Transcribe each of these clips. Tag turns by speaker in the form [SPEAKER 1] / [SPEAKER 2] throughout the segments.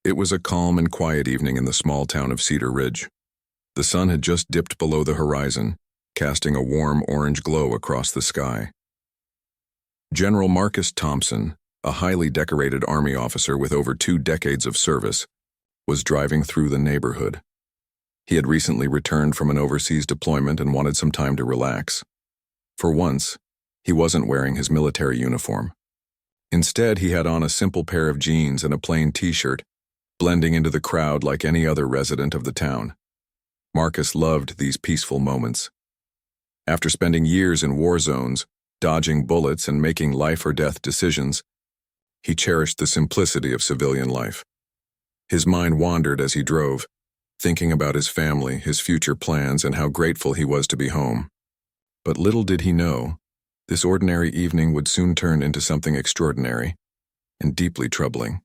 [SPEAKER 1] It was a calm and quiet evening in the small town of Cedar Ridge. The sun had just dipped below the horizon, casting a warm orange glow across the sky. General Marcus Thompson, a highly decorated Army officer with over 2 decades of service, was driving through the neighborhood. He had recently returned from an overseas deployment and wanted some time to relax. For once, he wasn't wearing his military uniform. Instead, he had on a simple pair of jeans and a plain t-shirt, blending into the crowd like any other resident of the town. Marcus loved these peaceful moments. After spending years in war zones, dodging bullets and making life-or-death decisions, he cherished the simplicity of civilian life. His mind wandered as he drove, thinking about his family, his future plans, and how grateful he was to be home. But little did he know, this ordinary evening would soon turn into something extraordinary and deeply troubling.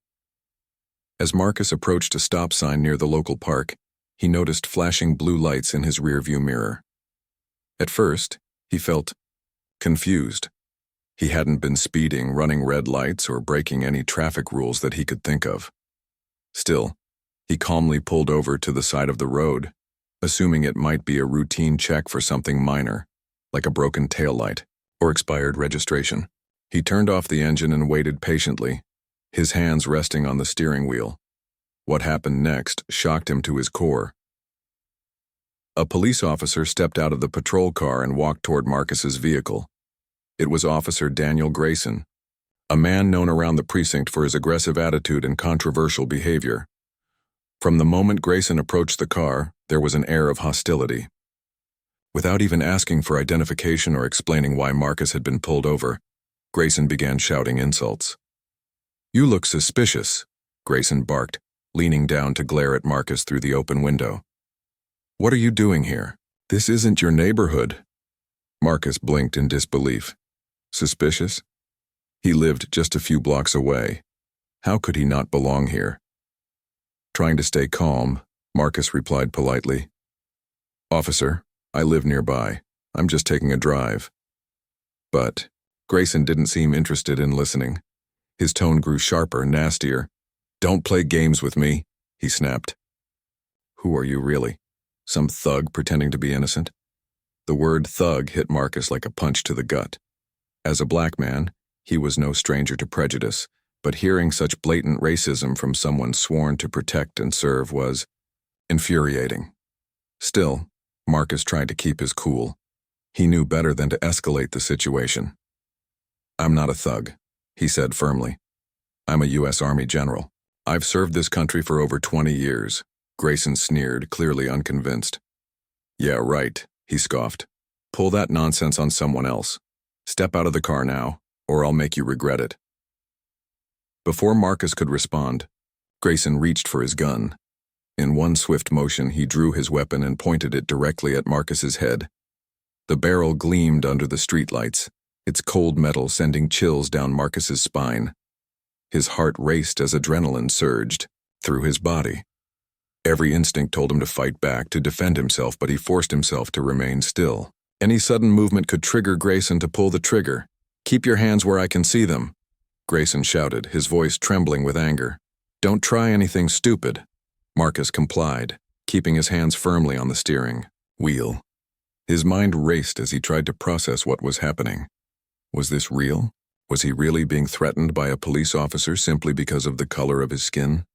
[SPEAKER 1] As Marcus approached a stop sign near the local park, he noticed flashing blue lights in his rearview mirror. At first, he felt confused. He hadn't been speeding, running red lights, or breaking any traffic rules that he could think of. Still, he calmly pulled over to the side of the road, assuming it might be a routine check for something minor, like a broken taillight or expired registration. He turned off the engine and waited patiently, his hands resting on the steering wheel. What happened next shocked him to his core. A police officer stepped out of the patrol car and walked toward Marcus's vehicle. It was Officer Daniel Grayson, a man known around the precinct for his aggressive attitude and controversial behavior. From the moment Grayson approached the car, there was an air of hostility. Without even asking for identification or explaining why Marcus had been pulled over, Grayson began shouting insults. "You look suspicious," Grayson barked, leaning down to glare at Marcus through the open window. "What are you doing here? This isn't your neighborhood." Marcus blinked in disbelief. Suspicious? He lived just a few blocks away. How could he not belong here? Trying to stay calm, Marcus replied politely, "Officer, I live nearby. I'm just taking a drive." But Grayson didn't seem interested in listening. His tone grew sharper, nastier. "Don't play games with me," he snapped. "Who are you really? Some thug pretending to be innocent?" The word thug hit Marcus like a punch to the gut. As a black man, he was no stranger to prejudice, but hearing such blatant racism from someone sworn to protect and serve was infuriating. Still, Marcus tried to keep his cool. He knew better than to escalate the situation. "I'm not a thug," he said firmly. "I'm a U.S. Army general. I've served this country for over 20 years. Grayson sneered, clearly unconvinced. "Yeah, right," he scoffed. "Pull that nonsense on someone else. Step out of the car now, or I'll make you regret it." Before Marcus could respond, Grayson reached for his gun. In one swift motion, he drew his weapon and pointed it directly at Marcus's head. The barrel gleamed under the streetlights, its cold metal sending chills down Marcus's spine. His heart raced as adrenaline surged through his body. Every instinct told him to fight back, to defend himself, but he forced himself to remain still. Any sudden movement could trigger Grayson to pull the trigger. "Keep your hands where I can see them," Grayson shouted, his voice trembling with anger. "Don't try anything stupid." Marcus complied, keeping his hands firmly on the steering wheel. His mind raced as he tried to process what was happening. Was this real? Was he really being threatened by a police officer simply because of the color of his skin?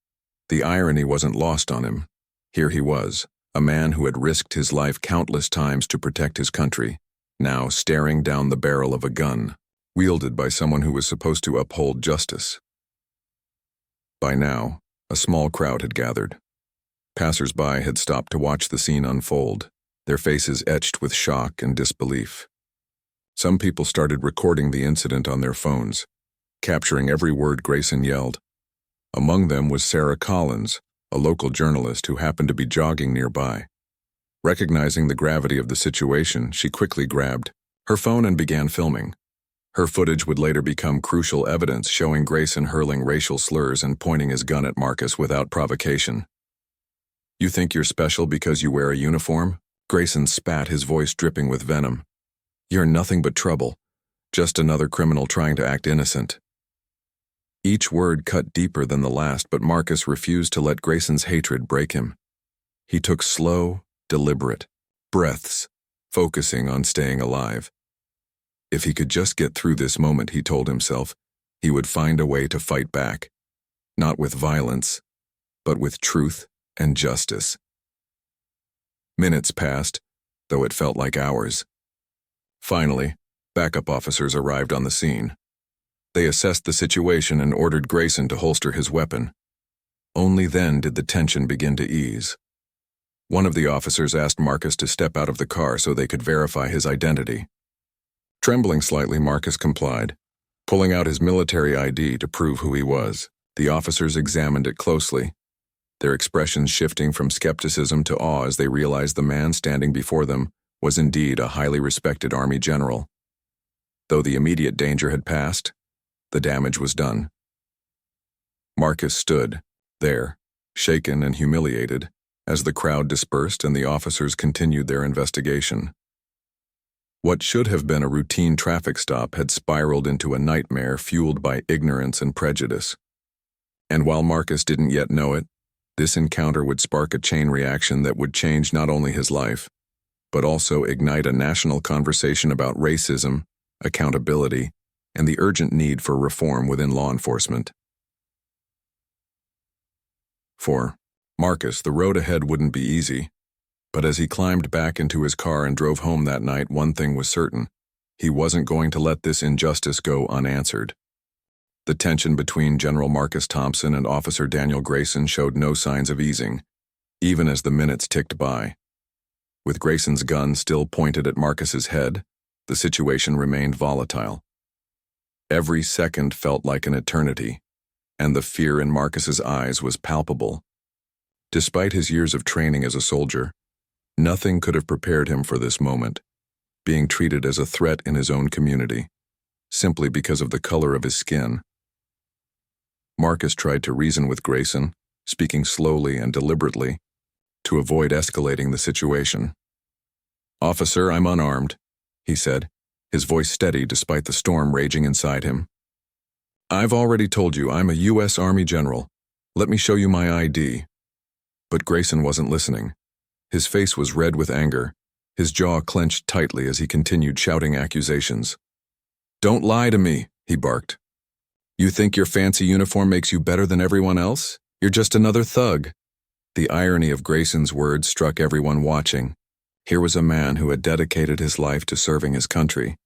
[SPEAKER 1] The irony wasn't lost on him. Here he was, a man who had risked his life countless times to protect his country, now staring down the barrel of a gun, wielded by someone who was supposed to uphold justice. By now, a small crowd had gathered. Passers-by had stopped to watch the scene unfold, their faces etched with shock and disbelief. Some people started recording the incident on their phones, capturing every word Grayson yelled. Among them was Sarah Collins, a local journalist who happened to be jogging nearby. Recognizing the gravity of the situation, she quickly grabbed her phone and began filming. Her footage would later become crucial evidence showing Grayson hurling racial slurs and pointing his gun at Marcus without provocation. "You think you're special because you wear a uniform?" Grayson spat, his voice dripping with venom. "You're nothing but trouble. Just another criminal trying to act innocent." Each word cut deeper than the last, but Marcus refused to let Grayson's hatred break him. He took slow, deliberate breaths, focusing on staying alive. If he could just get through this moment, he told himself, he would find a way to fight back, not with violence, but with truth and justice. Minutes passed, though it felt like hours. Finally, backup officers arrived on the scene. They assessed the situation and ordered Grayson to holster his weapon. Only then did the tension begin to ease. One of the officers asked Marcus to step out of the car so they could verify his identity. Trembling slightly, Marcus complied, pulling out his military ID to prove who he was. The officers examined it closely, their expressions shifting from skepticism to awe as they realized the man standing before them was indeed a highly respected Army general. Though the immediate danger had passed, the damage was done. Marcus stood there, shaken and humiliated, as the crowd dispersed and the officers continued their investigation. What should have been a routine traffic stop had spiraled into a nightmare fueled by ignorance and prejudice. And while Marcus didn't yet know it, this encounter would spark a chain reaction that would change not only his life, but also ignite a national conversation about racism, accountability, and the urgent need for reform within law enforcement. For Marcus, the road ahead wouldn't be easy, but as he climbed back into his car and drove home that night, one thing was certain: he wasn't going to let this injustice go unanswered. The tension between General Marcus Thompson and Officer Daniel Grayson showed no signs of easing, even as the minutes ticked by. With Grayson's gun still pointed at Marcus's head, the situation remained volatile. Every second felt like an eternity, and the fear in Marcus's eyes was palpable. Despite his years of training as a soldier, nothing could have prepared him for this moment, being treated as a threat in his own community, simply because of the color of his skin. Marcus tried to reason with Grayson, speaking slowly and deliberately, to avoid escalating the situation. "Officer, I'm unarmed," he said, his voice steady despite the storm raging inside him. "I've already told you I'm a U.S. Army general. Let me show you my ID." But Grayson wasn't listening. His face was red with anger, his jaw clenched tightly as he continued shouting accusations. "Don't lie to me," he barked. "You think your fancy uniform makes you better than everyone else? You're just another thug." The irony of Grayson's words struck everyone watching. Here was a man who had dedicated his life to serving his country,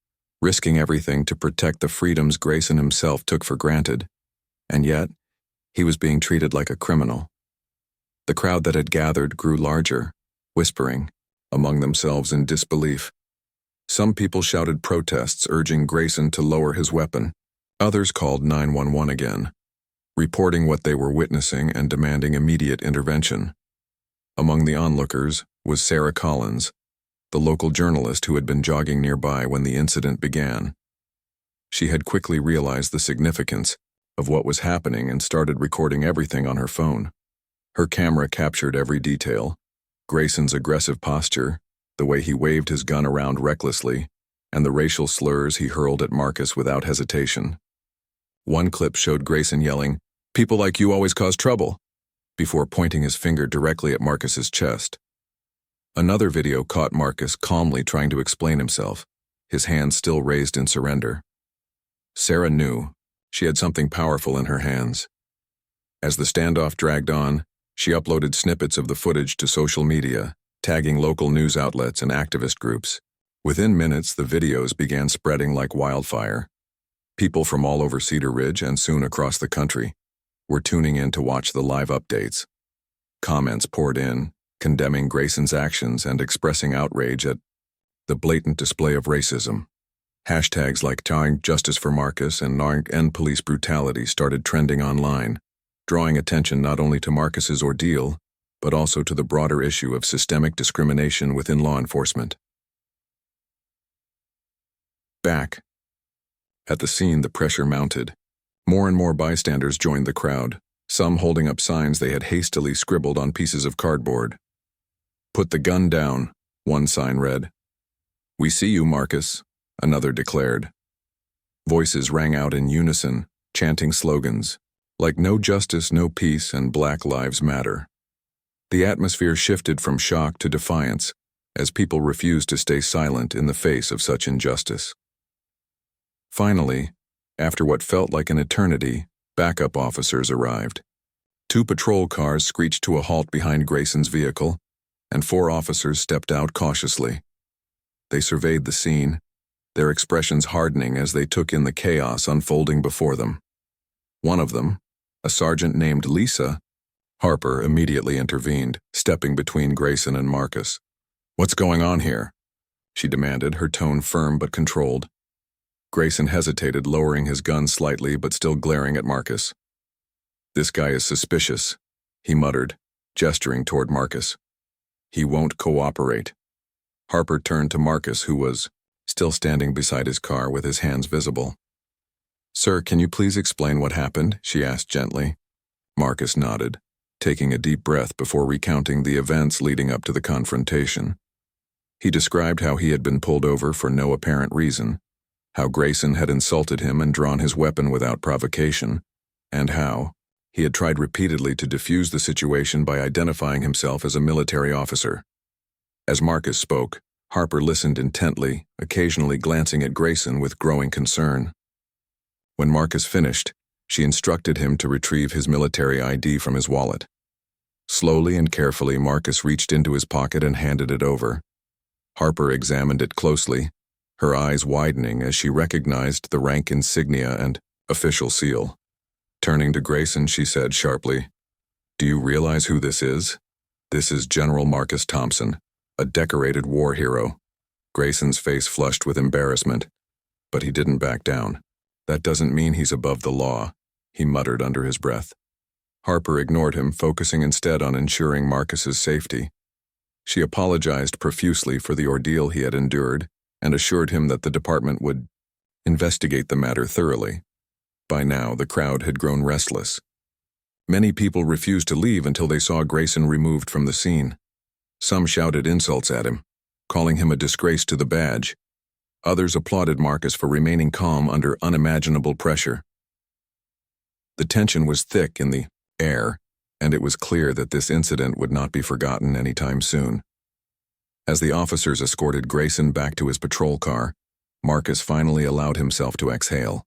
[SPEAKER 1] risking everything to protect the freedoms Grayson himself took for granted. And yet, he was being treated like a criminal. The crowd that had gathered grew larger, whispering among themselves in disbelief. Some people shouted protests urging Grayson to lower his weapon. Others called 911 again, reporting what they were witnessing and demanding immediate intervention. Among the onlookers was Sarah Collins, the local journalist who had been jogging nearby when the incident began. She had quickly realized the significance of what was happening and started recording everything on her phone. Her camera captured every detail: Grayson's aggressive posture, the way he waved his gun around recklessly, and the racial slurs he hurled at Marcus without hesitation. One clip showed Grayson yelling, "People like you always cause trouble," before pointing his finger directly at Marcus's chest. Another video caught Marcus calmly trying to explain himself, his hands still raised in surrender. Sarah knew she had something powerful in her hands. As the standoff dragged on, she uploaded snippets of the footage to social media, tagging local news outlets and activist groups. Within minutes, the videos began spreading like wildfire. People from all over Cedar Ridge and soon across the country were tuning in to watch the live updates. Comments poured in, condemning Grayson's actions and expressing outrage at the blatant display of racism. Hashtags like #Justice for Marcus and #End Police Brutality started trending online, drawing attention not only to Marcus's ordeal, but also to the broader issue of systemic discrimination within law enforcement. Back at the scene, the pressure mounted. More and more bystanders joined the crowd, some holding up signs they had hastily scribbled on pieces of cardboard. "Put the gun down," one sign read. "We see you, Marcus," another declared. Voices rang out in unison, chanting slogans like "No justice, no peace," and "Black Lives Matter." The atmosphere shifted from shock to defiance as people refused to stay silent in the face of such injustice. Finally, after what felt like an eternity, backup officers arrived. 2 patrol cars screeched to a halt behind Grayson's vehicle, and 4 officers stepped out cautiously. They surveyed the scene, their expressions hardening as they took in the chaos unfolding before them. One of them, a sergeant named Lisa Harper, immediately intervened, stepping between Grayson and Marcus. "What's going on here?" she demanded, her tone firm but controlled. Grayson hesitated, lowering his gun slightly but still glaring at Marcus. "This guy is suspicious," he muttered, gesturing toward Marcus. "He won't cooperate." Harper turned to Marcus, who was still standing beside his car with his hands visible. "Sir, can you please explain what happened?" she asked gently. Marcus nodded, taking a deep breath before recounting the events leading up to the confrontation. He described how he had been pulled over for no apparent reason, how Grayson had insulted him and drawn his weapon without provocation, and how he had tried repeatedly to defuse the situation by identifying himself as a military officer. As Marcus spoke, Harper listened intently, occasionally glancing at Grayson with growing concern. When Marcus finished, she instructed him to retrieve his military ID from his wallet. Slowly and carefully, Marcus reached into his pocket and handed it over. Harper examined it closely, her eyes widening as she recognized the rank insignia and official seal. Turning to Grayson, she said sharply, "Do you realize who this is? This is General Marcus Thompson, a decorated war hero." Grayson's face flushed with embarrassment, but he didn't back down. "That doesn't mean he's above the law," he muttered under his breath. Harper ignored him, focusing instead on ensuring Marcus's safety. She apologized profusely for the ordeal he had endured and assured him that the department would investigate the matter thoroughly. By now, the crowd had grown restless. Many people refused to leave until they saw Grayson removed from the scene. Some shouted insults at him, calling him a disgrace to the badge. Others applauded Marcus for remaining calm under unimaginable pressure. The tension was thick in the air, and it was clear that this incident would not be forgotten anytime soon. As the officers escorted Grayson back to his patrol car, Marcus finally allowed himself to exhale.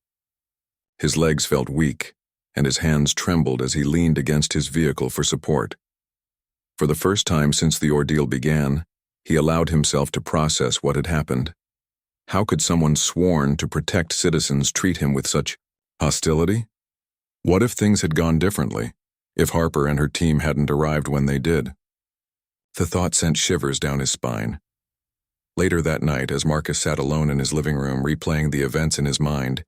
[SPEAKER 1] His legs felt weak, and his hands trembled as he leaned against his vehicle for support. For the first time since the ordeal began, he allowed himself to process what had happened. How could someone sworn to protect citizens treat him with such hostility? What if things had gone differently? If Harper and her team hadn't arrived when they did? The thought sent shivers down his spine. Later that night, as Marcus sat alone in his living room replaying the events in his mind,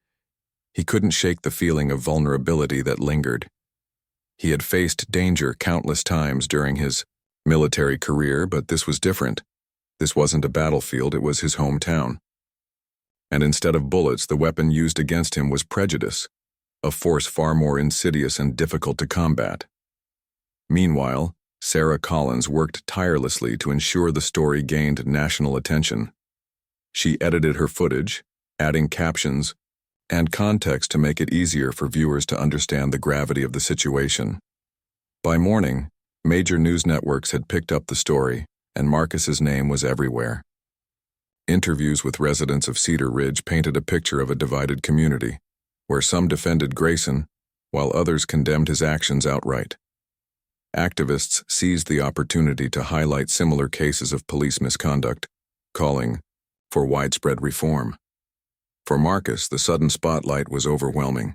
[SPEAKER 1] he couldn't shake the feeling of vulnerability that lingered. He had faced danger countless times during his military career, but this was different. This wasn't a battlefield, it was his hometown. And instead of bullets, the weapon used against him was prejudice, a force far more insidious and difficult to combat. Meanwhile, Sarah Collins worked tirelessly to ensure the story gained national attention. She edited her footage, adding captions and context to make it easier for viewers to understand the gravity of the situation. By morning, major news networks had picked up the story, and Marcus's name was everywhere. Interviews with residents of Cedar Ridge painted a picture of a divided community, where some defended Grayson, while others condemned his actions outright. Activists seized the opportunity to highlight similar cases of police misconduct, calling for widespread reform. For Marcus, the sudden spotlight was overwhelming.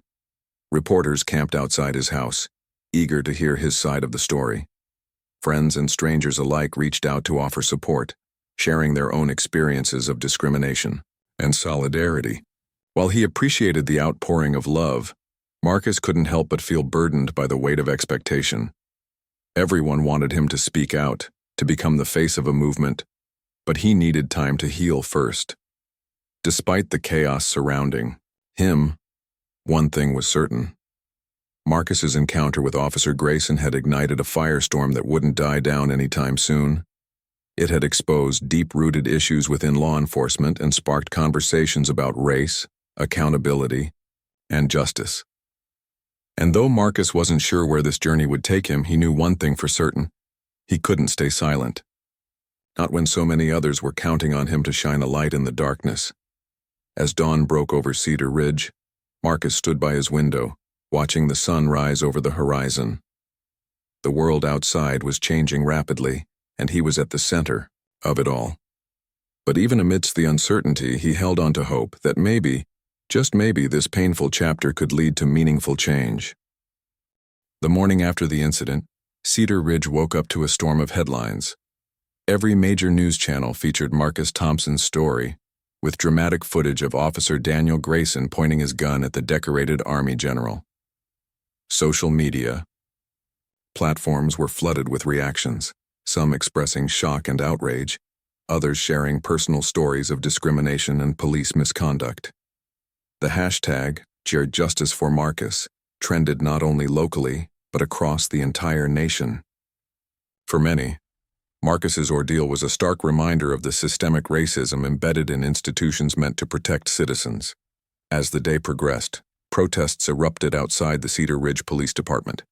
[SPEAKER 1] Reporters camped outside his house, eager to hear his side of the story. Friends and strangers alike reached out to offer support, sharing their own experiences of discrimination and solidarity. While he appreciated the outpouring of love, Marcus couldn't help but feel burdened by the weight of expectation. Everyone wanted him to speak out, to become the face of a movement, but he needed time to heal first. Despite the chaos surrounding him, one thing was certain. Marcus's encounter with Officer Grayson had ignited a firestorm that wouldn't die down anytime soon. It had exposed deep-rooted issues within law enforcement and sparked conversations about race, accountability, and justice. And though Marcus wasn't sure where this journey would take him, he knew one thing for certain. He couldn't stay silent. Not when so many others were counting on him to shine a light in the darkness. As dawn broke over Cedar Ridge, Marcus stood by his window, watching the sun rise over the horizon. The world outside was changing rapidly, and he was at the center of it all. But even amidst the uncertainty, he held on to hope that maybe, just maybe, this painful chapter could lead to meaningful change. The morning after the incident, Cedar Ridge woke up to a storm of headlines. Every major news channel featured Marcus Thompson's story, with dramatic footage of Officer Daniel Grayson pointing his gun at the decorated Army general. Social media platforms were flooded with reactions, some expressing shock and outrage, others sharing personal stories of discrimination and police misconduct. The hashtag #JusticeForMarcus trended not only locally, but across the entire nation. For many, Marcus's ordeal was a stark reminder of the systemic racism embedded in institutions meant to protect citizens. As the day progressed, protests erupted outside the Cedar Ridge Police Department.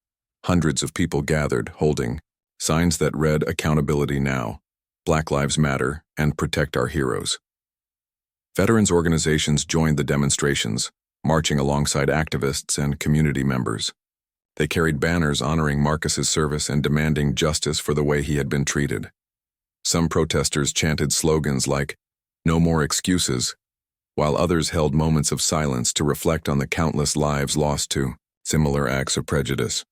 [SPEAKER 1] Hundreds of people gathered, holding signs that read "Accountability Now," "Black Lives Matter," and "Protect Our Heroes." Veterans organizations joined the demonstrations, marching alongside activists and community members. They carried banners honoring Marcus's service and demanding justice for the way he had been treated. Some protesters chanted slogans like, "No more excuses," while others held moments of silence to reflect on the countless lives lost to similar acts of prejudice.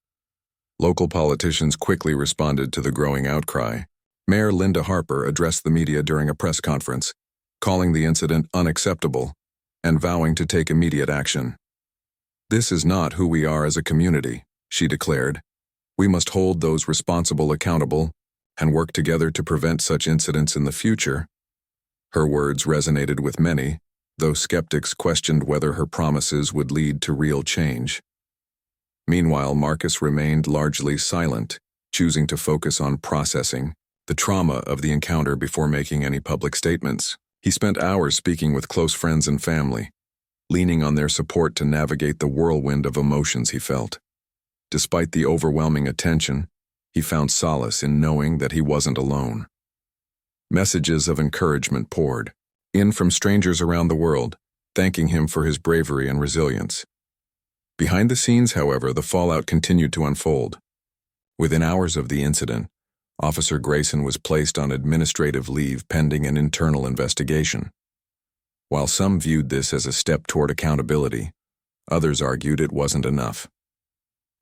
[SPEAKER 1] Local politicians quickly responded to the growing outcry. Mayor Linda Harper addressed the media during a press conference, calling the incident unacceptable and vowing to take immediate action. "This is not who we are as a community," she declared. "We must hold those responsible accountable and work together to prevent such incidents in the future." Her words resonated with many, though skeptics questioned whether her promises would lead to real change. Meanwhile, Marcus remained largely silent, choosing to focus on processing the trauma of the encounter before making any public statements. He spent hours speaking with close friends and family, leaning on their support to navigate the whirlwind of emotions he felt. Despite the overwhelming attention, he found solace in knowing that he wasn't alone. Messages of encouragement poured in from strangers around the world, thanking him for his bravery and resilience. Behind the scenes, however, the fallout continued to unfold. Within hours of the incident, Officer Grayson was placed on administrative leave pending an internal investigation. While some viewed this as a step toward accountability, others argued it wasn't enough.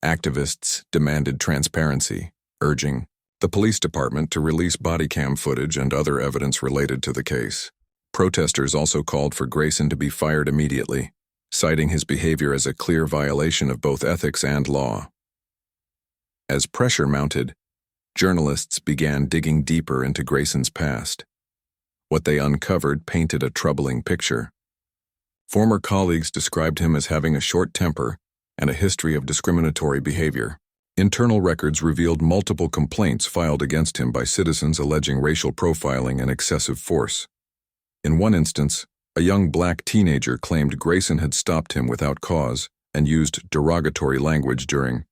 [SPEAKER 1] Activists demanded transparency, urging the police department to release body cam footage and other evidence related to the case. Protesters also called for Grayson to be fired immediately, citing his behavior as a clear violation of both ethics and law. As pressure mounted, journalists began digging deeper into Grayson's past. What they uncovered painted a troubling picture. Former colleagues described him as having a short temper and a history of discriminatory behavior. Internal records revealed multiple complaints filed against him by citizens alleging racial profiling and excessive force. In one instance, a young black teenager claimed Grayson had stopped him without cause and used derogatory language during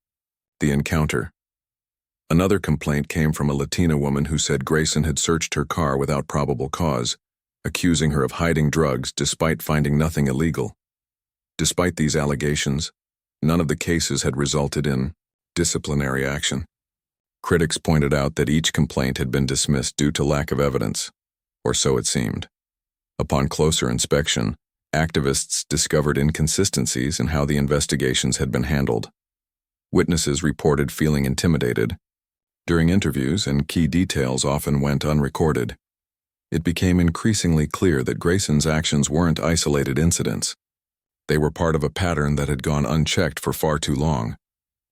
[SPEAKER 1] the encounter. Another complaint came from a Latina woman who said Grayson had searched her car without probable cause, accusing her of hiding drugs despite finding nothing illegal. Despite these allegations, none of the cases had resulted in disciplinary action. Critics pointed out that each complaint had been dismissed due to lack of evidence, or so it seemed. Upon closer inspection, activists discovered inconsistencies in how the investigations had been handled. Witnesses reported feeling intimidated during interviews, and key details often went unrecorded. It became increasingly clear that Grayson's actions weren't isolated incidents. They were part of a pattern that had gone unchecked for far too long.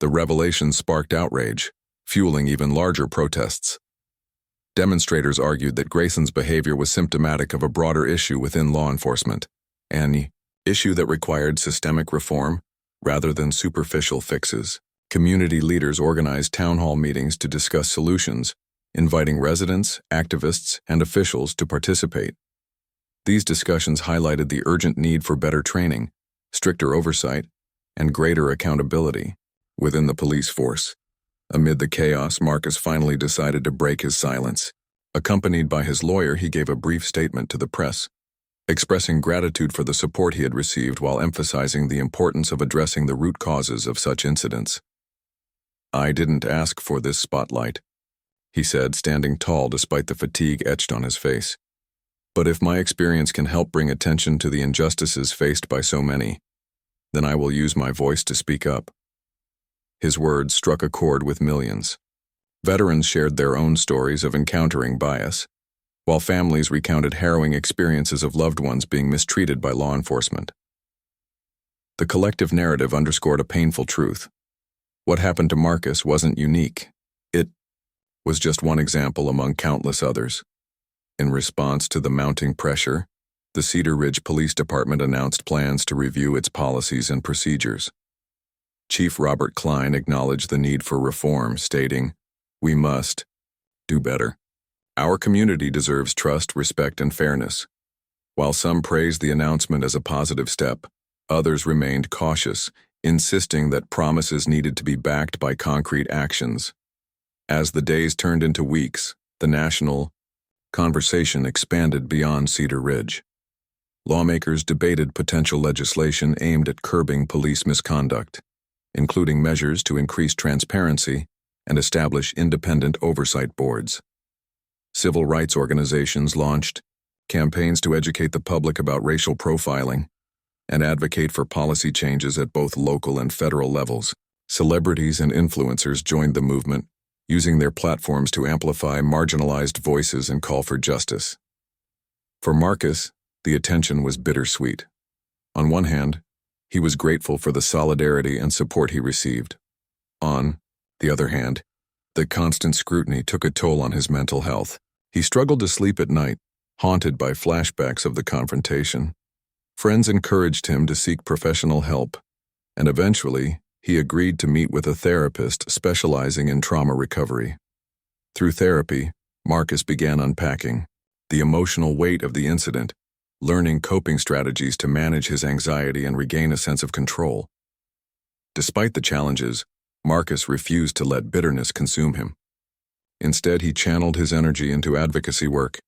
[SPEAKER 1] The revelation sparked outrage, fueling even larger protests. Demonstrators argued that Grayson's behavior was symptomatic of a broader issue within law enforcement, an issue that required systemic reform rather than superficial fixes. Community leaders organized town hall meetings to discuss solutions, inviting residents, activists, and officials to participate. These discussions highlighted the urgent need for better training, stricter oversight, and greater accountability within the police force. Amid the chaos, Marcus finally decided to break his silence. Accompanied by his lawyer, he gave a brief statement to the press, expressing gratitude for the support he had received while emphasizing the importance of addressing the root causes of such incidents. "I didn't ask for this spotlight," he said, standing tall despite the fatigue etched on his face. "But if my experience can help bring attention to the injustices faced by so many, then I will use my voice to speak up." His words struck a chord with millions. Veterans shared their own stories of encountering bias, while families recounted harrowing experiences of loved ones being mistreated by law enforcement. The collective narrative underscored a painful truth. What happened to Marcus wasn't unique. It was just one example among countless others. In response to the mounting pressure, the Cedar Ridge Police Department announced plans to review its policies and procedures. Chief Robert Klein acknowledged the need for reform, stating, "We must do better. Our community deserves trust, respect, and fairness." While some praised the announcement as a positive step, others remained cautious, insisting that promises needed to be backed by concrete actions. As the days turned into weeks, the national conversation expanded beyond Cedar Ridge. Lawmakers debated potential legislation aimed at curbing police misconduct, including measures to increase transparency and establish independent oversight boards. Civil rights organizations launched campaigns to educate the public about racial profiling and advocate for policy changes at both local and federal levels. Celebrities and influencers joined the movement, using their platforms to amplify marginalized voices and call for justice. For Marcus, the attention was bittersweet. On one hand, he was grateful for the solidarity and support he received. On the other hand, the constant scrutiny took a toll on his mental health. He struggled to sleep at night, haunted by flashbacks of the confrontation. Friends encouraged him to seek professional help, and eventually, he agreed to meet with a therapist specializing in trauma recovery. Through therapy, Marcus began unpacking the emotional weight of the incident, learning coping strategies to manage his anxiety and regain a sense of control. Despite the challenges, Marcus refused to let bitterness consume him. Instead, he channeled his energy into advocacy work,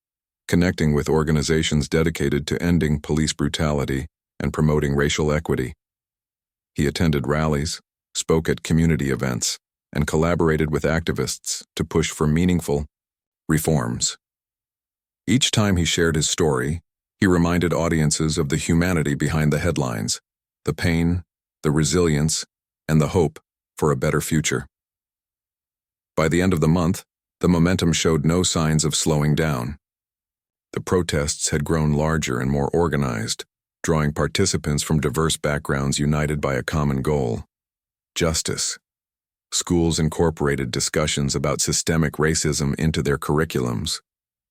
[SPEAKER 1] connecting with organizations dedicated to ending police brutality and promoting racial equity. He attended rallies, spoke at community events, and collaborated with activists to push for meaningful reforms. Each time he shared his story, he reminded audiences of the humanity behind the headlines, the pain, the resilience, and the hope for a better future. By the end of the month, the momentum showed no signs of slowing down. The protests had grown larger and more organized, drawing participants from diverse backgrounds united by a common goal: justice. Schools incorporated discussions about systemic racism into their curriculums.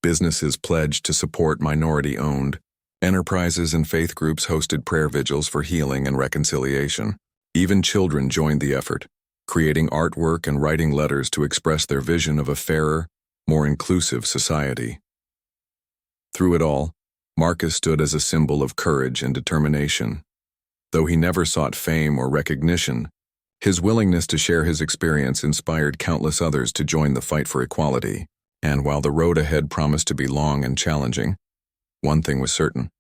[SPEAKER 1] Businesses pledged to support minority-owned enterprises, and faith groups hosted prayer vigils for healing and reconciliation. Even children joined the effort, creating artwork and writing letters to express their vision of a fairer, more inclusive society. Through it all, Marcus stood as a symbol of courage and determination. Though he never sought fame or recognition, his willingness to share his experience inspired countless others to join the fight for equality. And while the road ahead promised to be long and challenging, one thing was certain.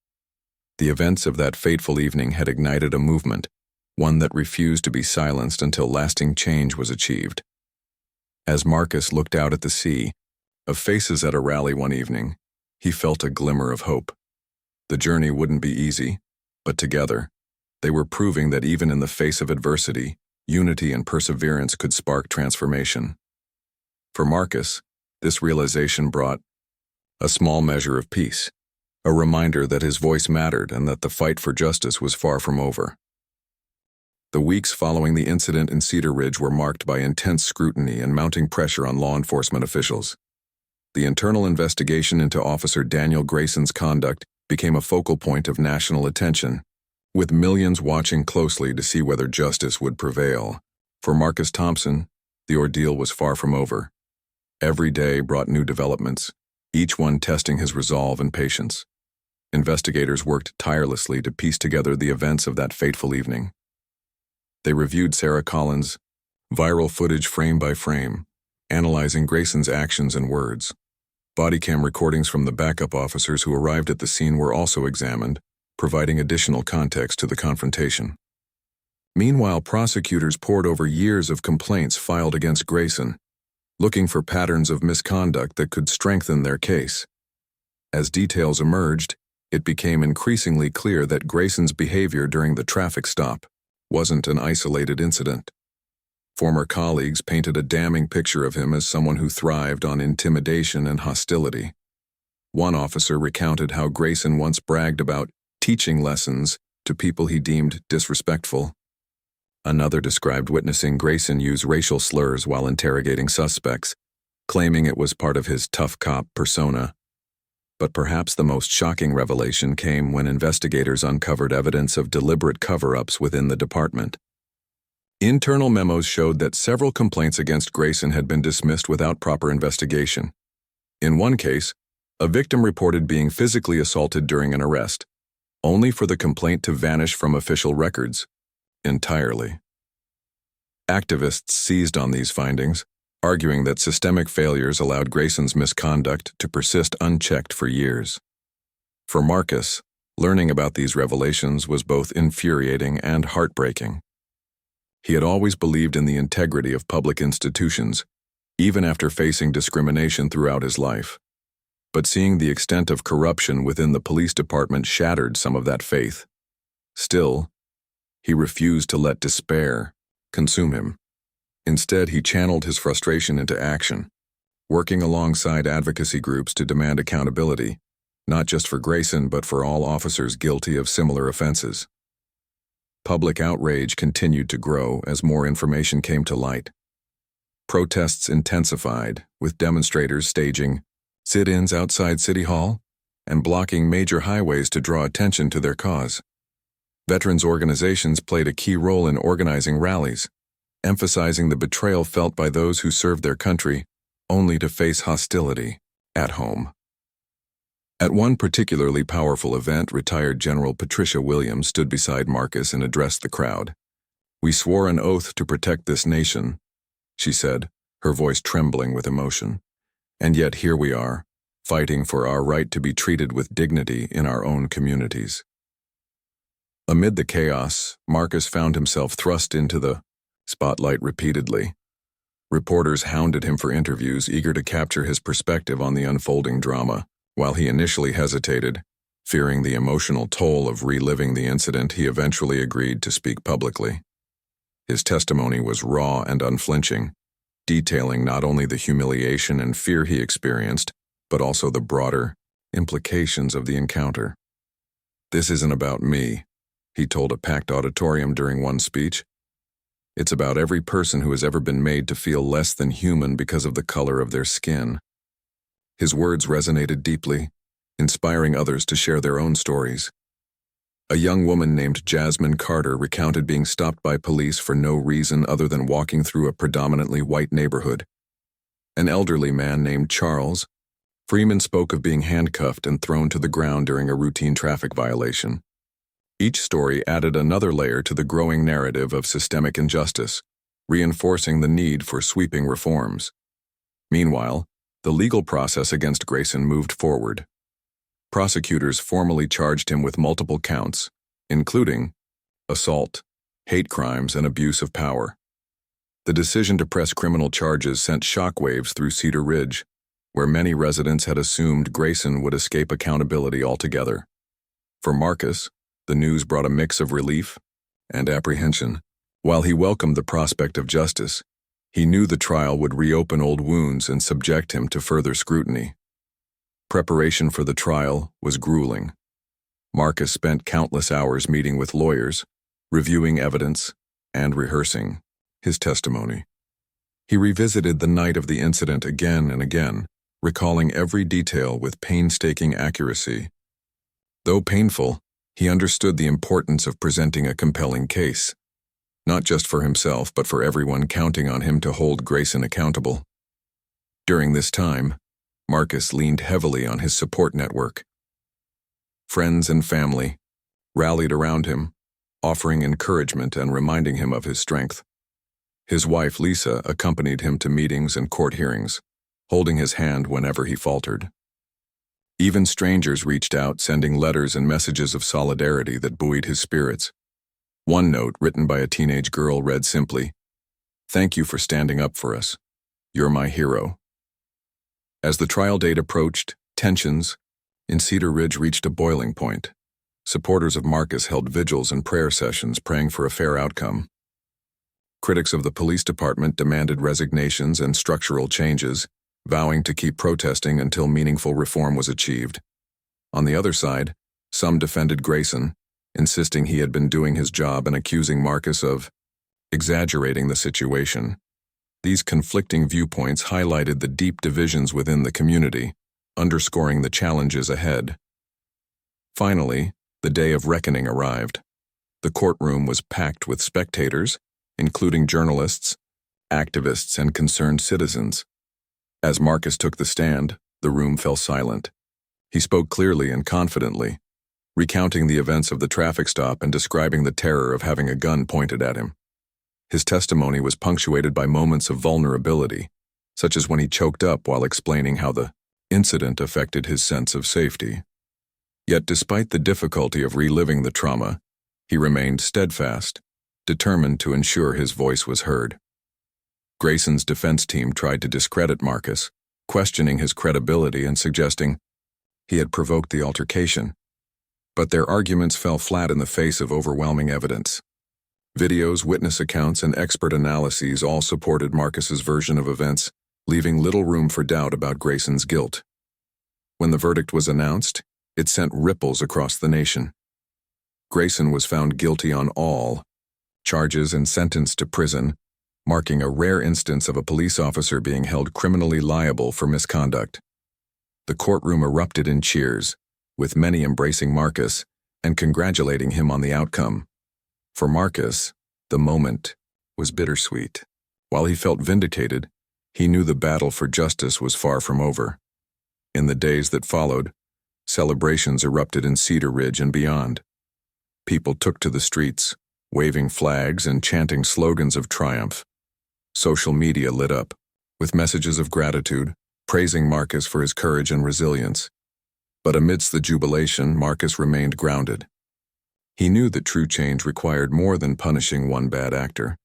[SPEAKER 1] The events of that fateful evening had ignited a movement, one that refused to be silenced until lasting change was achieved. As Marcus looked out at the sea of faces at a rally one evening, he felt a glimmer of hope. The journey wouldn't be easy, but together, they were proving that even in the face of adversity, unity and perseverance could spark transformation. For Marcus, this realization brought a small measure of peace, a reminder that his voice mattered and that the fight for justice was far from over. The weeks following the incident in Cedar Ridge were marked by intense scrutiny and mounting pressure on law enforcement officials. The internal investigation into Officer Daniel Grayson's conduct became a focal point of national attention, with millions watching closely to see whether justice would prevail. For Marcus Thompson, the ordeal was far from over. Every day brought new developments, each one testing his resolve and patience. Investigators worked tirelessly to piece together the events of that fateful evening. They reviewed Sarah Collins' viral footage frame by frame, analyzing Grayson's actions and words. Body cam recordings from the backup officers who arrived at the scene were also examined, providing additional context to the confrontation. Meanwhile, prosecutors pored over years of complaints filed against Grayson, looking for patterns of misconduct that could strengthen their case. As details emerged, it became increasingly clear that Grayson's behavior during the traffic stop wasn't an isolated incident. Former colleagues painted a damning picture of him as someone who thrived on intimidation and hostility. One officer recounted how Grayson once bragged about teaching lessons to people he deemed disrespectful. Another described witnessing Grayson use racial slurs while interrogating suspects, claiming it was part of his tough cop persona. But perhaps the most shocking revelation came when investigators uncovered evidence of deliberate cover-ups within the department. Internal memos showed that several complaints against Grayson had been dismissed without proper investigation. In one case, a victim reported being physically assaulted during an arrest, only for the complaint to vanish from official records entirely. Activists seized on these findings, arguing that systemic failures allowed Grayson's misconduct to persist unchecked for years. For Marcus, learning about these revelations was both infuriating and heartbreaking. He had always believed in the integrity of public institutions, even after facing discrimination throughout his life. But seeing the extent of corruption within the police department shattered some of that faith. Still, he refused to let despair consume him. Instead, he channeled his frustration into action, working alongside advocacy groups to demand accountability, not just for Grayson but for all officers guilty of similar offenses. Public outrage continued to grow as more information came to light. Protests intensified, with demonstrators staging sit-ins outside City Hall and blocking major highways to draw attention to their cause. Veterans organizations played a key role in organizing rallies, emphasizing the betrayal felt by those who served their country only to face hostility at home. At one particularly powerful event, retired General Patricia Williams stood beside Marcus and addressed the crowd. "We swore an oath to protect this nation," she said, her voice trembling with emotion. "And yet here we are, fighting for our right to be treated with dignity in our own communities." Amid the chaos, Marcus found himself thrust into the spotlight repeatedly. Reporters hounded him for interviews, eager to capture his perspective on the unfolding drama. While he initially hesitated, fearing the emotional toll of reliving the incident, he eventually agreed to speak publicly. His testimony was raw and unflinching, detailing not only the humiliation and fear he experienced, but also the broader implications of the encounter. "This isn't about me," he told a packed auditorium during one speech. "It's about every person who has ever been made to feel less than human because of the color of their skin." His words resonated deeply, inspiring others to share their own stories. A young woman named Jasmine Carter recounted being stopped by police for no reason other than walking through a predominantly white neighborhood. An elderly man named Charles Freeman spoke of being handcuffed and thrown to the ground during a routine traffic violation. Each story added another layer to the growing narrative of systemic injustice, reinforcing the need for sweeping reforms. Meanwhile, the legal process against Grayson moved forward. Prosecutors formally charged him with multiple counts, including assault, hate crimes, and abuse of power. The decision to press criminal charges sent shockwaves through Cedar Ridge, where many residents had assumed Grayson would escape accountability altogether. For Marcus, the news brought a mix of relief and apprehension. While he welcomed the prospect of justice, he knew the trial would reopen old wounds and subject him to further scrutiny. Preparation for the trial was grueling. Marcus spent countless hours meeting with lawyers, reviewing evidence, and rehearsing his testimony. He revisited the night of the incident again and again, recalling every detail with painstaking accuracy. Though painful, he understood the importance of presenting a compelling case, not just for himself but for everyone counting on him to hold Grayson accountable. During this time, Marcus leaned heavily on his support network. Friends and family rallied around him, offering encouragement and reminding him of his strength. His wife, Lisa, accompanied him to meetings and court hearings, holding his hand whenever he faltered. Even strangers reached out, sending letters and messages of solidarity that buoyed his spirits. One note, written by a teenage girl, read simply, "Thank you for standing up for us. You're my hero." As the trial date approached, tensions in Cedar Ridge reached a boiling point. Supporters of Marcus held vigils and prayer sessions, praying for a fair outcome. Critics of the police department demanded resignations and structural changes, vowing to keep protesting until meaningful reform was achieved. On the other side, some defended Grayson, insisting he had been doing his job and accusing Marcus of exaggerating the situation. These conflicting viewpoints highlighted the deep divisions within the community, underscoring the challenges ahead. Finally, the day of reckoning arrived. The courtroom was packed with spectators, including journalists, activists, and concerned citizens. As Marcus took the stand, the room fell silent. He spoke clearly and confidently, recounting the events of the traffic stop and describing the terror of having a gun pointed at him. His testimony was punctuated by moments of vulnerability, such as when he choked up while explaining how the incident affected his sense of safety. Yet despite the difficulty of reliving the trauma, he remained steadfast, determined to ensure his voice was heard. Grayson's defense team tried to discredit Marcus, questioning his credibility and suggesting he had provoked the altercation. But their arguments fell flat in the face of overwhelming evidence. Videos, witness accounts, and expert analyses all supported Marcus's version of events, leaving little room for doubt about Grayson's guilt. When the verdict was announced, it sent ripples across the nation. Grayson was found guilty on all charges and sentenced to prison, marking a rare instance of a police officer being held criminally liable for misconduct. The courtroom erupted in cheers, with many embracing Marcus and congratulating him on the outcome. For Marcus, the moment was bittersweet. While he felt vindicated, he knew the battle for justice was far from over. In the days that followed, celebrations erupted in Cedar Ridge and beyond. People took to the streets, waving flags and chanting slogans of triumph. Social media lit up, with messages of gratitude, praising Marcus for his courage and resilience. But amidst the jubilation, Marcus remained grounded. He knew that true change required more than punishing one bad actor.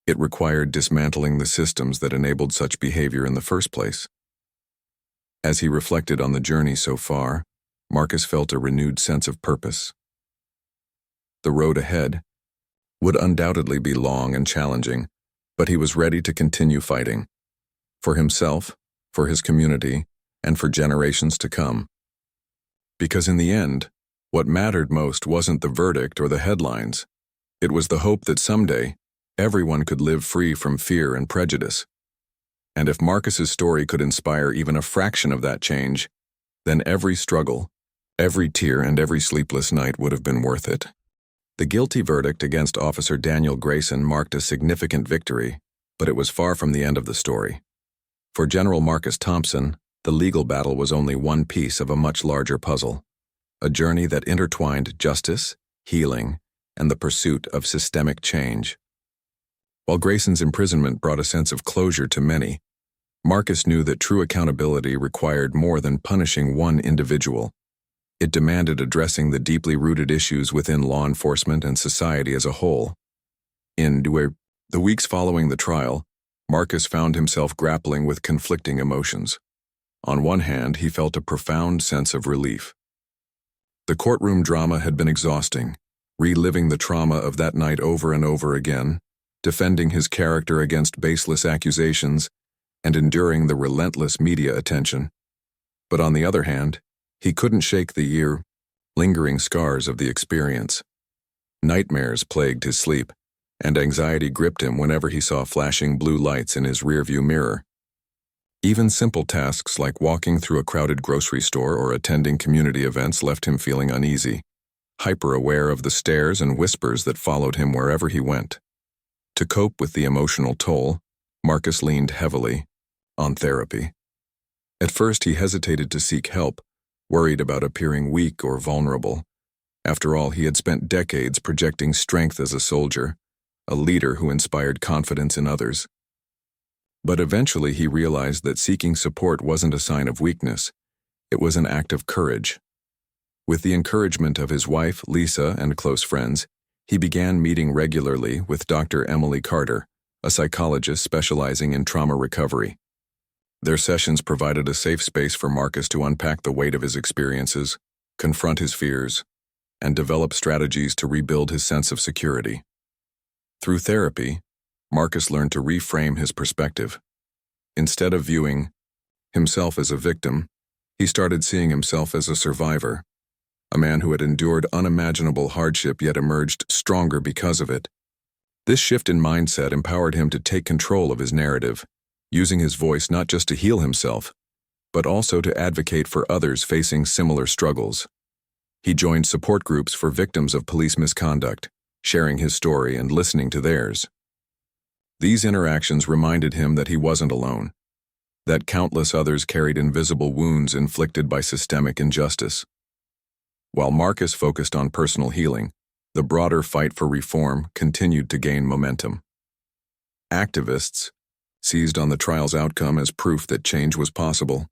[SPEAKER 1] It required dismantling the systems that enabled such behavior in the first place. As he reflected on the journey so far, Marcus felt a renewed sense of purpose. The road ahead would undoubtedly be long and challenging, but he was ready to continue fighting. For himself, for his community, and for generations to come. Because in the end, what mattered most wasn't the verdict or the headlines. It was the hope that someday, everyone could live free from fear and prejudice. And if Marcus's story could inspire even a fraction of that change, then every struggle, every tear, and every sleepless night would have been worth it. The guilty verdict against Officer Daniel Grayson marked a significant victory, but it was far from the end of the story. For General Marcus Thompson, the legal battle was only one piece of a much larger puzzle, a journey that intertwined justice, healing, and the pursuit of systemic change. While Grayson's imprisonment brought a sense of closure to many, Marcus knew that true accountability required more than punishing one individual. It demanded addressing the deeply rooted issues within law enforcement and society as a whole. In the weeks following the trial, Marcus found himself grappling with conflicting emotions. On one hand, he felt a profound sense of relief. The courtroom drama had been exhausting, reliving the trauma of that night over and over again, defending his character against baseless accusations, and enduring the relentless media attention. But on the other hand, he couldn't shake the lingering scars of the experience. Nightmares plagued his sleep, and anxiety gripped him whenever he saw flashing blue lights in his rearview mirror. Even simple tasks like walking through a crowded grocery store or attending community events left him feeling uneasy, hyper-aware of the stares and whispers that followed him wherever he went. To cope with the emotional toll, Marcus leaned heavily on therapy. At first, he hesitated to seek help, worried about appearing weak or vulnerable. After all, he had spent decades projecting strength as a soldier, a leader who inspired confidence in others. But eventually he realized that seeking support wasn't a sign of weakness, it was an act of courage. With the encouragement of his wife, Lisa, and close friends, he began meeting regularly with Dr. Emily Carter, a psychologist specializing in trauma recovery. Their sessions provided a safe space for Marcus to unpack the weight of his experiences, confront his fears, and develop strategies to rebuild his sense of security. Through therapy, Marcus learned to reframe his perspective. Instead of viewing himself as a victim, he started seeing himself as a survivor, a man who had endured unimaginable hardship yet emerged stronger because of it. This shift in mindset empowered him to take control of his narrative, using his voice not just to heal himself, but also to advocate for others facing similar struggles. He joined support groups for victims of police misconduct, sharing his story and listening to theirs. These interactions reminded him that he wasn't alone, that countless others carried invisible wounds inflicted by systemic injustice. While Marcus focused on personal healing, the broader fight for reform continued to gain momentum. Activists seized on the trial's outcome as proof that change was possible,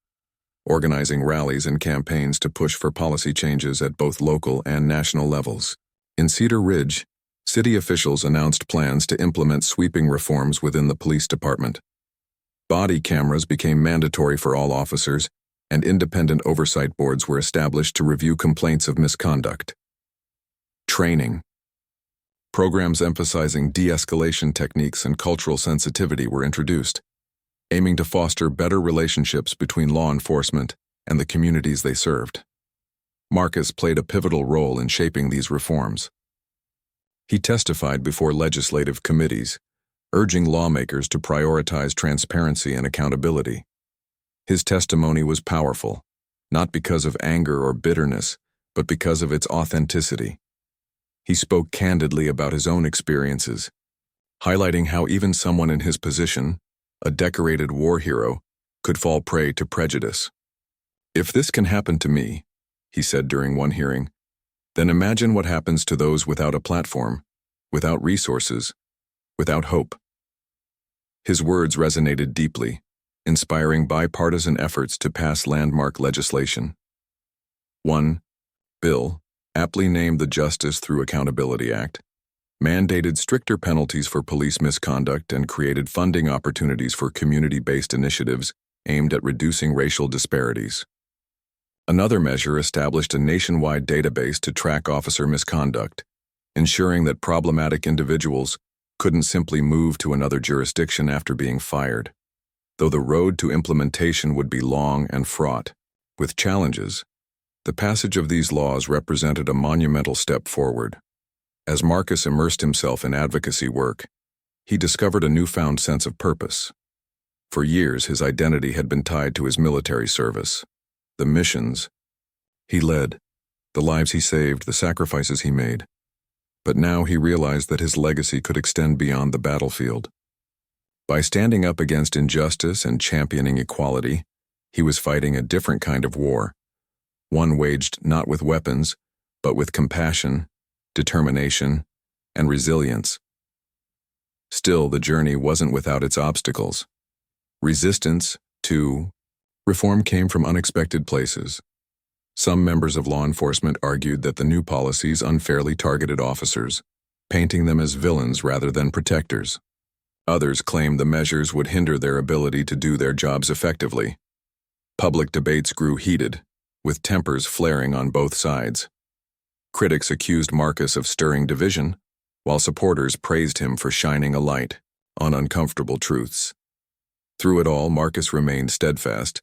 [SPEAKER 1] organizing rallies and campaigns to push for policy changes at both local and national levels. In Cedar Ridge, city officials announced plans to implement sweeping reforms within the police department. Body cameras became mandatory for all officers, and independent oversight boards were established to review complaints of misconduct. Training. Programs emphasizing de-escalation techniques and cultural sensitivity were introduced, aiming to foster better relationships between law enforcement and the communities they served. Marcus played a pivotal role in shaping these reforms. He testified before legislative committees, urging lawmakers to prioritize transparency and accountability. His testimony was powerful, not because of anger or bitterness, but because of its authenticity. He spoke candidly about his own experiences, highlighting how even someone in his position, a decorated war hero, could fall prey to prejudice. "If this can happen to me," he said during one hearing, "then imagine what happens to those without a platform, without resources, without hope." His words resonated deeply, inspiring bipartisan efforts to pass landmark legislation. One bill, aptly named the Justice Through Accountability Act, mandated stricter penalties for police misconduct and created funding opportunities for community-based initiatives aimed at reducing racial disparities. Another measure established a nationwide database to track officer misconduct, ensuring that problematic individuals couldn't simply move to another jurisdiction after being fired. Though the road to implementation would be long and fraught with challenges, the passage of these laws represented a monumental step forward. As Marcus immersed himself in advocacy work, he discovered a newfound sense of purpose. For years, his identity had been tied to his military service, the missions he led, the lives he saved, the sacrifices he made. But now he realized that his legacy could extend beyond the battlefield. By standing up against injustice and championing equality, he was fighting a different kind of war, one waged not with weapons, but with compassion, determination, and resilience. Still, the journey wasn't without its obstacles. Resistance to reform came from unexpected places. Some members of law enforcement argued that the new policies unfairly targeted officers, painting them as villains rather than protectors. Others claimed the measures would hinder their ability to do their jobs effectively. Public debates grew heated, with tempers flaring on both sides. Critics accused Marcus of stirring division, while supporters praised him for shining a light on uncomfortable truths. Through it all, Marcus remained steadfast.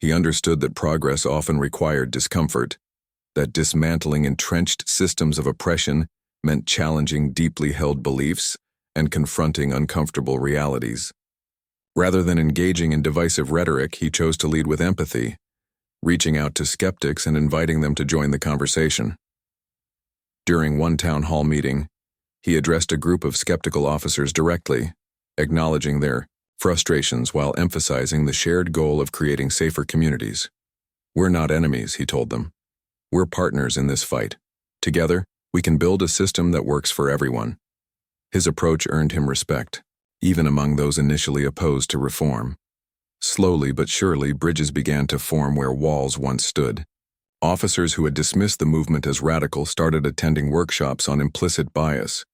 [SPEAKER 1] He understood that progress often required discomfort, that dismantling entrenched systems of oppression meant challenging deeply held beliefs and confronting uncomfortable realities. Rather than engaging in divisive rhetoric, he chose to lead with empathy, reaching out to skeptics and inviting them to join the conversation. During one town hall meeting, he addressed a group of skeptical officers directly, acknowledging their frustrations while emphasizing the shared goal of creating safer communities. "We're not enemies," he told them. "We're partners in this fight. Together, we can build a system that works for everyone. His approach earned him respect, even among those initially opposed to reform. Slowly but surely, bridges began to form where walls once stood. Officers who had dismissed the movement as radical started attending workshops on implicit bias.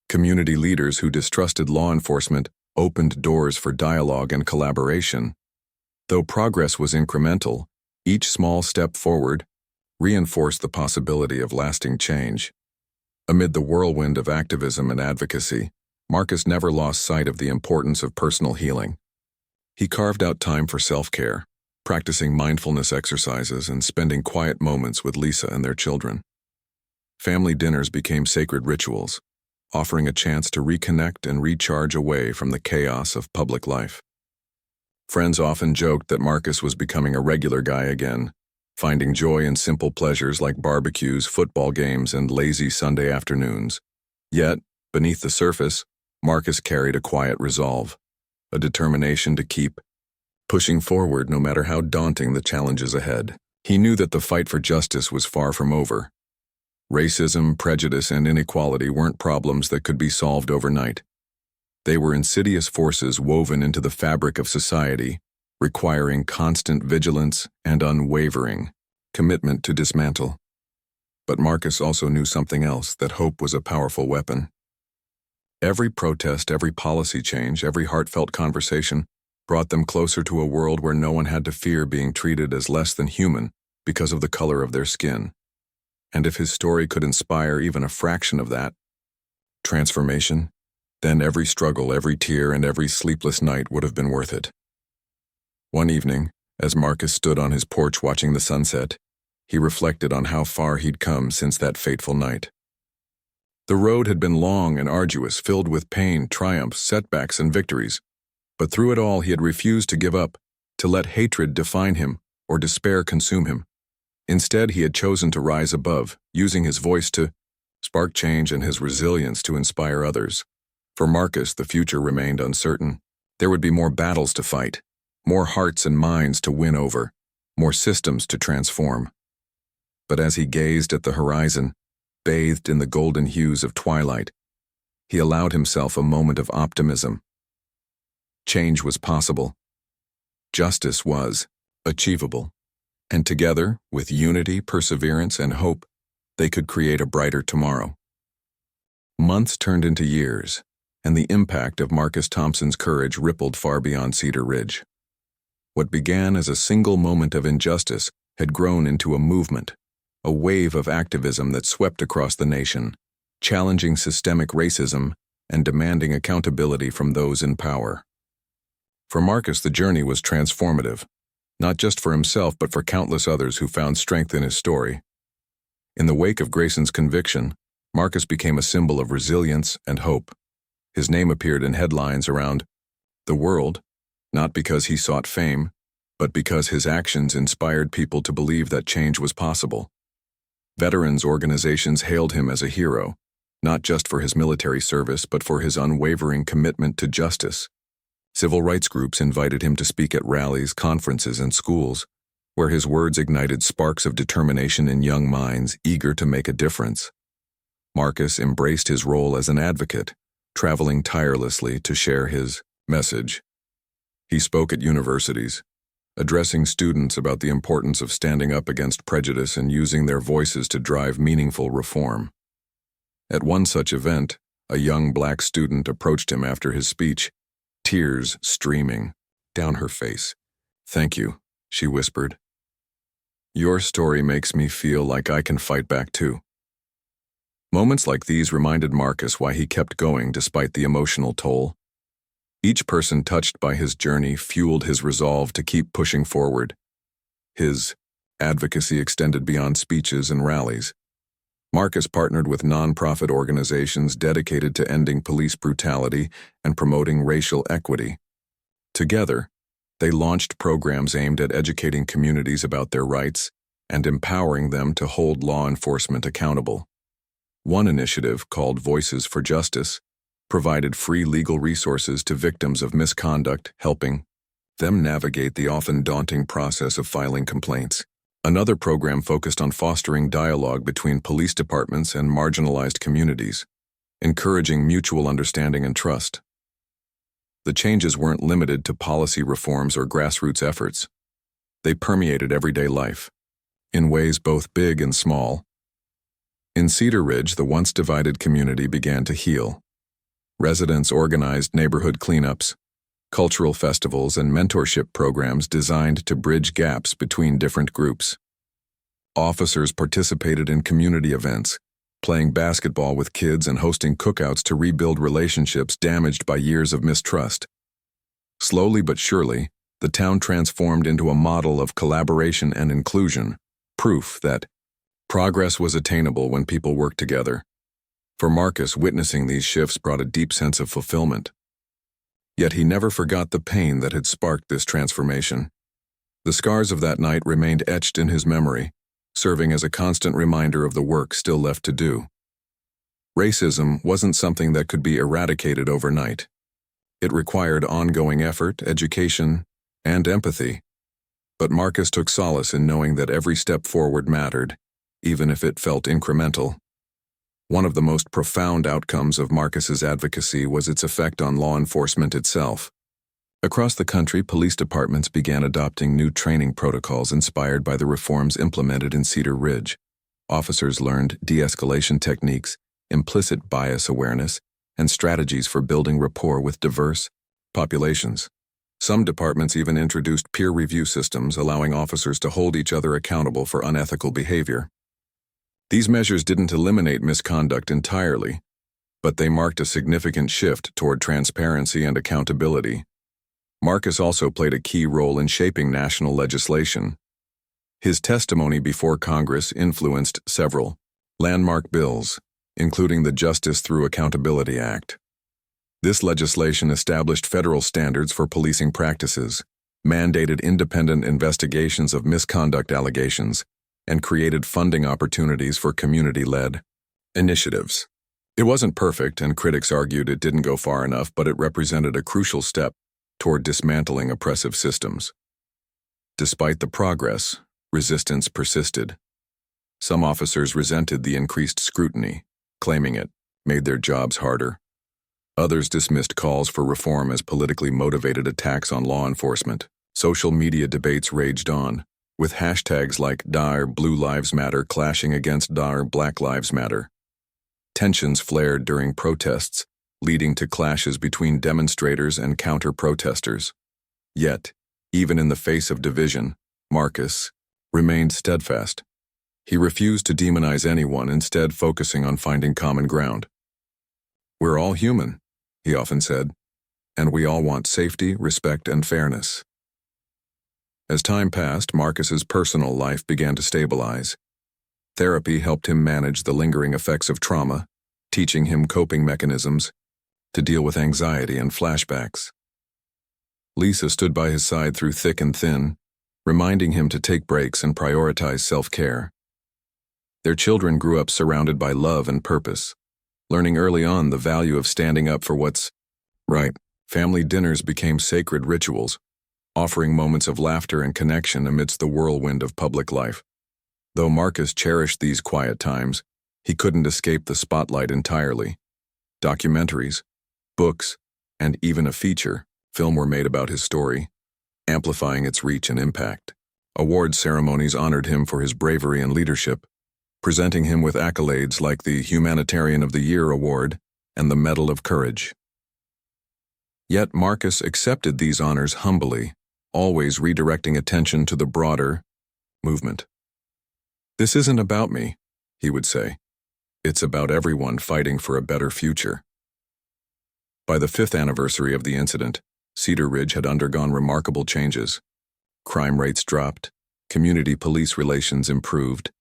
[SPEAKER 1] Community leaders who distrusted law enforcement opened doors for dialogue and collaboration. Though progress was incremental, each small step forward reinforced the possibility of lasting change. Amid the whirlwind of activism and advocacy, Marcus never lost sight of the importance of personal healing. He carved out time for self-care, practicing mindfulness exercises and spending quiet moments with Lisa and their children. Family dinners became sacred rituals, offering a chance to reconnect and recharge away from the chaos of public life. Friends often joked that Marcus was becoming a regular guy again, finding joy in simple pleasures like barbecues, football games, and lazy Sunday afternoons. Yet, beneath the surface, Marcus carried a quiet resolve, a determination to keep pushing forward no matter how daunting the challenges ahead. He knew that the fight for justice was far from over. Racism, prejudice, and inequality weren't problems that could be solved overnight. They were insidious forces woven into the fabric of society, requiring constant vigilance and unwavering commitment to dismantle. But Marcus also knew something else, that hope was a powerful weapon. Every protest, every policy change, every heartfelt conversation brought them closer to a world where no one had to fear being treated as less than human because of the color of their skin. And if his story could inspire even a fraction of that transformation, then every struggle, every tear, and every sleepless night would have been worth it. One evening, as Marcus stood on his porch watching the sunset, he reflected on how far he'd come since that fateful night. The road had been long and arduous, filled with pain, triumphs, setbacks, and victories. But through it all, he had refused to give up, to let hatred define him or despair consume him. Instead, he had chosen to rise above, using his voice to spark change and his resilience to inspire others. For Marcus, the future remained uncertain. There would be more battles to fight, more hearts and minds to win over, more systems to transform. But as he gazed at the horizon, bathed in the golden hues of twilight, he allowed himself a moment of optimism. Change was possible. Justice was achievable. And together, with unity, perseverance, and hope, they could create a brighter tomorrow. Months turned into years, and the impact of Marcus Thompson's courage rippled far beyond Cedar Ridge. What began as a single moment of injustice had grown into a movement, a wave of activism that swept across the nation, challenging systemic racism and demanding accountability from those in power. For Marcus, the journey was transformative, not just for himself but for countless others who found strength in his story. In the wake of Grayson's conviction, Marcus became a symbol of resilience and hope. His name appeared in headlines around the world, not because he sought fame, but because his actions inspired people to believe that change was possible. Veterans organizations hailed him as a hero, not just for his military service but for his unwavering commitment to justice. Civil rights groups invited him to speak at rallies, conferences, and schools, where his words ignited sparks of determination in young minds eager to make a difference. Marcus embraced his role as an advocate, traveling tirelessly to share his message. He spoke at universities, addressing students about the importance of standing up against prejudice and using their voices to drive meaningful reform. At one such event, a young black student approached him after his speech, tears streaming down her face. "Thank you," she whispered. "Your story makes me feel like I can fight back too." Moments like these reminded Marcus why he kept going despite the emotional toll. Each person touched by his journey fueled his resolve to keep pushing forward. His advocacy extended beyond speeches and rallies. Marcus partnered with nonprofit organizations dedicated to ending police brutality and promoting racial equity. Together, they launched programs aimed at educating communities about their rights and empowering them to hold law enforcement accountable. One initiative, called Voices for Justice, provided free legal resources to victims of misconduct, helping them navigate the often daunting process of filing complaints. Another program focused on fostering dialogue between police departments and marginalized communities, encouraging mutual understanding and trust. The changes weren't limited to policy reforms or grassroots efforts. They permeated everyday life, in ways both big and small. In Cedar Ridge, the once divided community began to heal. Residents organized neighborhood cleanups, cultural festivals, and mentorship programs designed to bridge gaps between different groups. Officers participated in community events, playing basketball with kids and hosting cookouts to rebuild relationships damaged by years of mistrust. Slowly but surely, the town transformed into a model of collaboration and inclusion, proof that progress was attainable when people worked together. For Marcus, witnessing these shifts brought a deep sense of fulfillment. Yet he never forgot the pain that had sparked this transformation. The scars of that night remained etched in his memory, serving as a constant reminder of the work still left to do. Racism wasn't something that could be eradicated overnight. It required ongoing effort, education, and empathy. But Marcus took solace in knowing that every step forward mattered, even if it felt incremental. One of the most profound outcomes of Marcus's advocacy was its effect on law enforcement itself. Across the country, police departments began adopting new training protocols inspired by the reforms implemented in Cedar Ridge. Officers learned de-escalation techniques, implicit bias awareness, and strategies for building rapport with diverse populations. Some departments even introduced peer review systems, allowing officers to hold each other accountable for unethical behavior. These measures didn't eliminate misconduct entirely, but they marked a significant shift toward transparency and accountability. Marcus also played a key role in shaping national legislation. His testimony before Congress influenced several landmark bills, including the Justice Through Accountability Act. This legislation established federal standards for policing practices, mandated independent investigations of misconduct allegations, and created funding opportunities for community-led initiatives. It wasn't perfect, and critics argued it didn't go far enough, but it represented a crucial step toward dismantling oppressive systems. Despite the progress, resistance persisted. Some officers resented the increased scrutiny, claiming it made their jobs harder. Others dismissed calls for reform as politically motivated attacks on law enforcement. Social media debates raged on, with hashtags like #BlueLivesMatter clashing against #Black Lives Matter. Tensions flared during protests, leading to clashes between demonstrators and counter-protesters. Yet, even in the face of division, Marcus remained steadfast. He refused to demonize anyone, instead focusing on finding common ground. "We're all human," he often said, "and we all want safety, respect, and fairness." As time passed, Marcus's personal life began to stabilize. Therapy helped him manage the lingering effects of trauma, teaching him coping mechanisms to deal with anxiety and flashbacks. Lisa stood by his side through thick and thin, reminding him to take breaks and prioritize self-care. Their children grew up surrounded by love and purpose, learning early on the value of standing up for what's right. Family dinners became sacred rituals, offering moments of laughter and connection amidst the whirlwind of public life. Though Marcus cherished these quiet times, he couldn't escape the spotlight entirely. Documentaries, books, and even a feature film were made about his story, amplifying its reach and impact. Award ceremonies honored him for his bravery and leadership, presenting him with accolades like the Humanitarian of the Year Award and the Medal of Courage. Yet Marcus accepted these honors humbly, always redirecting attention to the broader movement. "This isn't about me," he would say. "It's about everyone fighting for a better future." By the 5th anniversary of the incident, Cedar Ridge had undergone remarkable changes. Crime rates dropped, community police relations improved,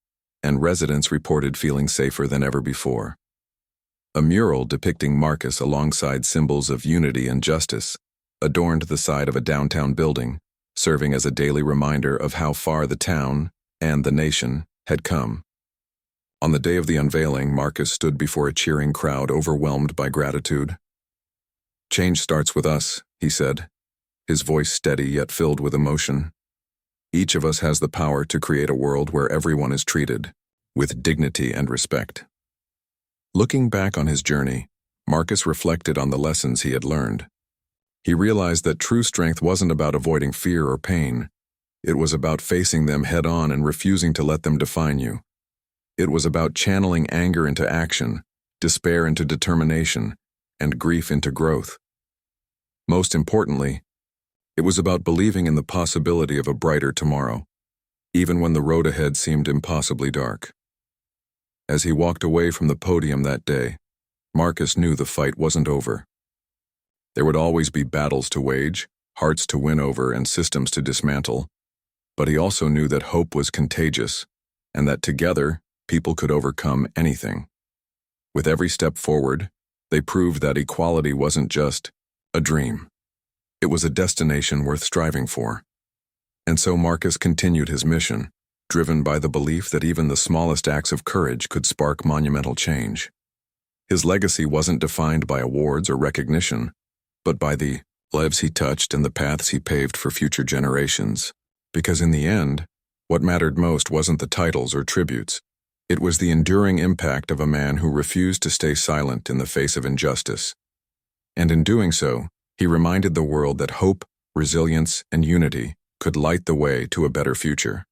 [SPEAKER 1] and residents reported feeling safer than ever before. A mural depicting Marcus alongside symbols of unity and justice adorned the side of a downtown building, serving as a daily reminder of how far the town and the nation had come. On the day of the unveiling, Marcus stood before a cheering crowd overwhelmed by gratitude. "Change starts with us," he said, his voice steady yet filled with emotion. Each of us has the power to create a world where everyone is treated with dignity and respect. Looking back on his journey, Marcus reflected on the lessons he had learned. He realized that true strength wasn't about avoiding fear or pain. It was about facing them head-on and refusing to let them define you. It was about channeling anger into action, despair into determination, and grief into growth. Most importantly, it was about believing in the possibility of a brighter tomorrow, even when the road ahead seemed impossibly dark. As he walked away from the podium that day, Marcus knew the fight wasn't over. There would always be battles to wage, hearts to win over, and systems to dismantle, but he also knew that hope was contagious, and that together, people could overcome anything. With every step forward, they proved that equality wasn't just a dream. It was a destination worth striving for. And so Marcus continued his mission, driven by the belief that even the smallest acts of courage could spark monumental change. His legacy wasn't defined by awards or recognition, but by the lives he touched and the paths he paved for future generations. Because in the end, what mattered most wasn't the titles or tributes. It was the enduring impact of a man who refused to stay silent in the face of injustice. And in doing so, he reminded the world that hope, resilience, and unity could light the way to a better future.